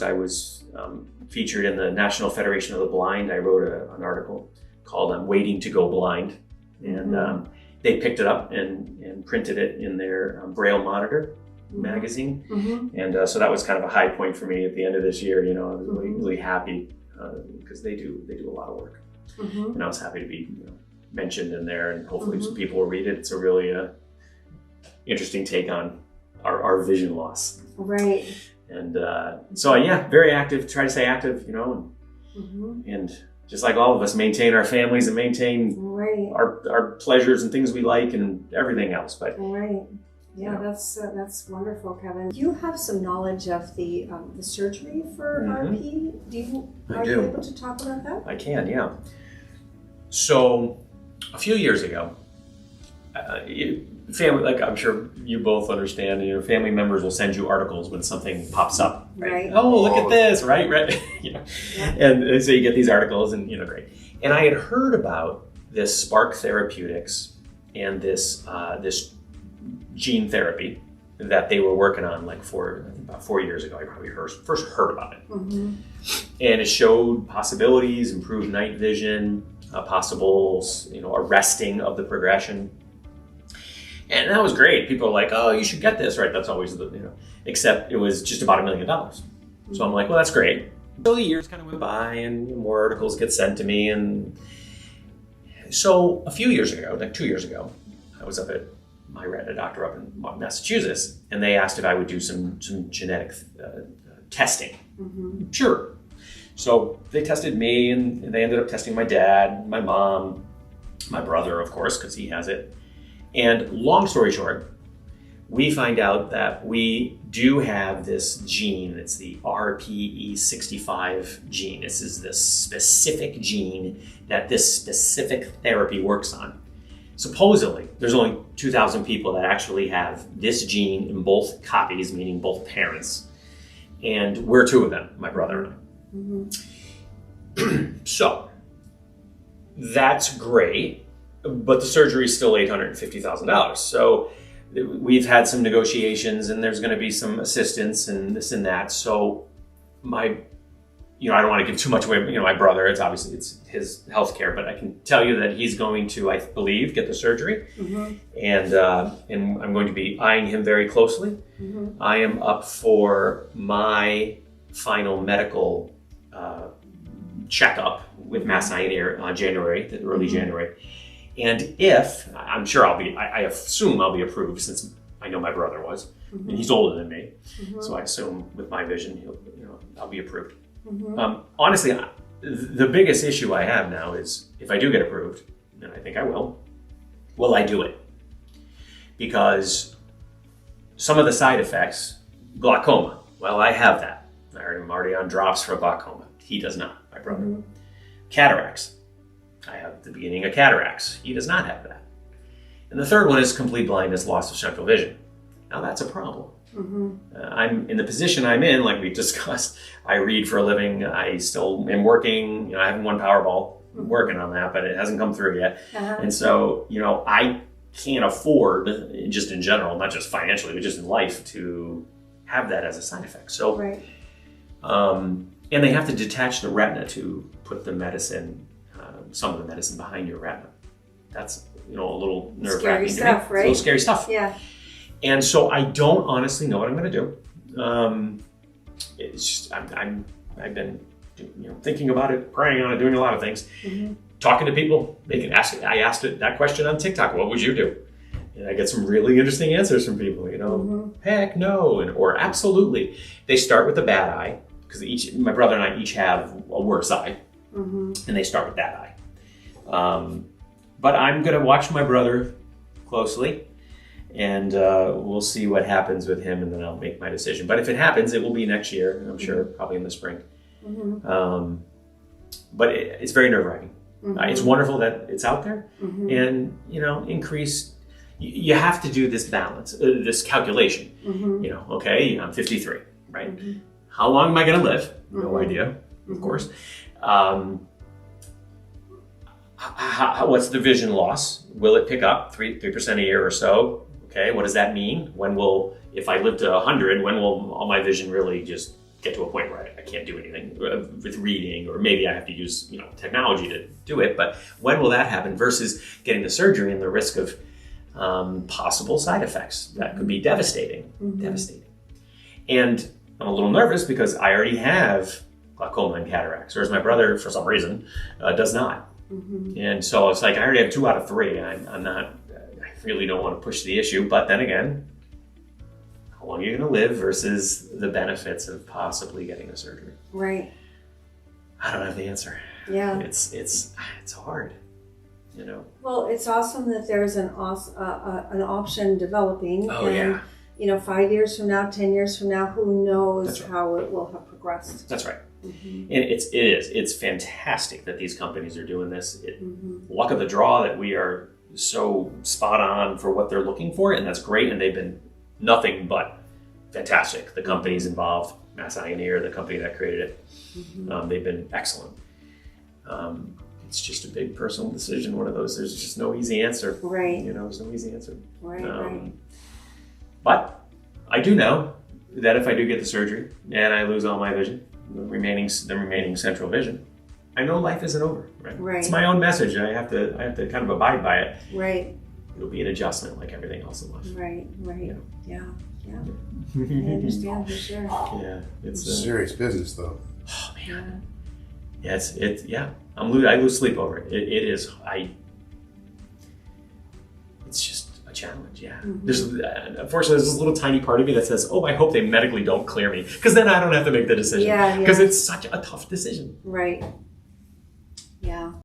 I was featured in the National Federation of the Blind. I wrote an article called "I'm Waiting to Go Blind," and they picked it up and printed it in their Braille Monitor magazine. And so that was kind of a high point for me at the end of this year. You know, I was really happy because they do a lot of work, and I was happy to be mentioned in there, and hopefully some people will read it. It's a really interesting take on our vision loss. Right. And so yeah, very active. Try to stay active, and just like all of us, maintain our families and maintain our pleasures and things we like and everything else. But yeah, that's wonderful, Kevin. Do you have some knowledge of the surgery for RP? Are you able to talk about that? I can, yeah. So a few years ago, family, like I'm sure you both understand, family members will send you articles when something pops up, right? Oh, look at this, right? And so you get these articles, and great. And I had heard about this Spark Therapeutics and this gene therapy that they were working on, like about 4 years ago. I probably first heard about it, and it showed possibilities, improved night vision, possible, arresting of the progression. And that was great. People are like, "Oh, you should get this," right? That's always except it was just about $1 million. So I'm like, well, that's great. So the years kind of went by, and more articles get sent to me. And so a few years ago, like 2 years ago, I was up at my retina doctor up in Massachusetts, and they asked if I would do some genetic testing. Sure. So they tested me, and they ended up testing my dad, my mom, my brother, of course, because he has it. And long story short, we find out that we do have this gene. It's the RPE65 gene. This is the specific gene that this specific therapy works on. Supposedly, there's only 2,000 people that actually have this gene in both copies, meaning both parents. And we're two of them, my brother and I. So, that's great. But the surgery is still $850,000. So we've had some negotiations, and there's going to be some assistance and this and that. So I don't want to give too much away. My brother, it's his healthcare, but I can tell you that he's going to, I believe, get the surgery, and I'm going to be eyeing him very closely. I am up for my final medical checkup with Mass Eye and Ear on early January. And if, I'm sure I assume I'll be approved, since I know my brother was, and he's older than me. So I assume with my vision, I'll be approved. Honestly, the biggest issue I have now is if I do get approved, and I think I will I do it? Because some of the side effects, glaucoma, well, I have that. I'm already on drops for glaucoma. He does not, my brother. Cataracts. I have the beginning of cataracts. He does not have that. And the third one is complete blindness, loss of central vision. Now that's a problem. I'm in the position I'm in, like we discussed. I read for a living. I still am working. I haven't won Powerball. I'm working on that, but it hasn't come through yet. And so, I can't afford, just in general, not just financially, but just in life, to have that as a side effect. So, and they have to detach the retina to put the medicine, some of the medicine behind your retina. That's, a little nerve-wracking. Scary stuff, right? It's a little scary stuff. Yeah. And so I don't honestly know what I'm going to do. It's just, I've been, thinking about it, praying on it, doing a lot of things, talking to people. I asked that question on TikTok. What would you do? And I get some really interesting answers from people. Heck no, or absolutely. They start with the bad eye, because my brother and I each have a worse eye, and they start with that eye. But I'm going to watch my brother closely, and we'll see what happens with him, and then I'll make my decision. But if it happens, it will be next year, I'm sure, probably in the spring. But it's very nerve-wracking. It's wonderful that it's out there, and increase. You have to do this balance, this calculation. Okay, I'm 53, right? How long am I going to live? No idea, of course. What's the vision loss? Will it pick up 3% a year or so? Okay, what does that mean? If I live to 100, when will all my vision really just get to a point where I can't do anything with reading, or maybe I have to use technology to do it. But when will that happen versus getting the surgery and the risk of possible side effects that could be devastating, devastating. And I'm a little nervous because I already have glaucoma and cataracts, whereas my brother, for some reason, does not. And so it's like I already have 2 out of 3. I'm not. I really don't want to push the issue, but then again, how long are you going to live versus the benefits of possibly getting a surgery? Right. I don't have the answer. Yeah. It's hard. Well, it's awesome that there's an option developing. Oh, and, yeah. 5 years from now, 10 years from now, who knows how it will have progressed. That's right. And it's fantastic that these companies are doing this. Luck of the draw that we are so spot on for what they're looking for, and that's great. And they've been nothing but fantastic. The companies involved, Mass Ioneer, the company that created it, they've been excellent. It's just a big personal decision, one of those. There's just no easy answer. Right. There's no easy answer. Right. But I do know that if I do get the surgery and I lose all my vision, the remaining central vision, I know life isn't over. Right. It's my own message, and I have to kind of abide by it. Right. It'll be an adjustment like everything else in life. Right. Yeah. I understand for sure. Yeah. It's serious business, though. Oh man. Yeah. I lose sleep over it. It's just a challenge. Yeah. Unfortunately, there's this little tiny part of me that says, "Oh, I hope they medically don't clear me, because then I don't have to make the decision." Yeah. Because it's such a tough decision. Right.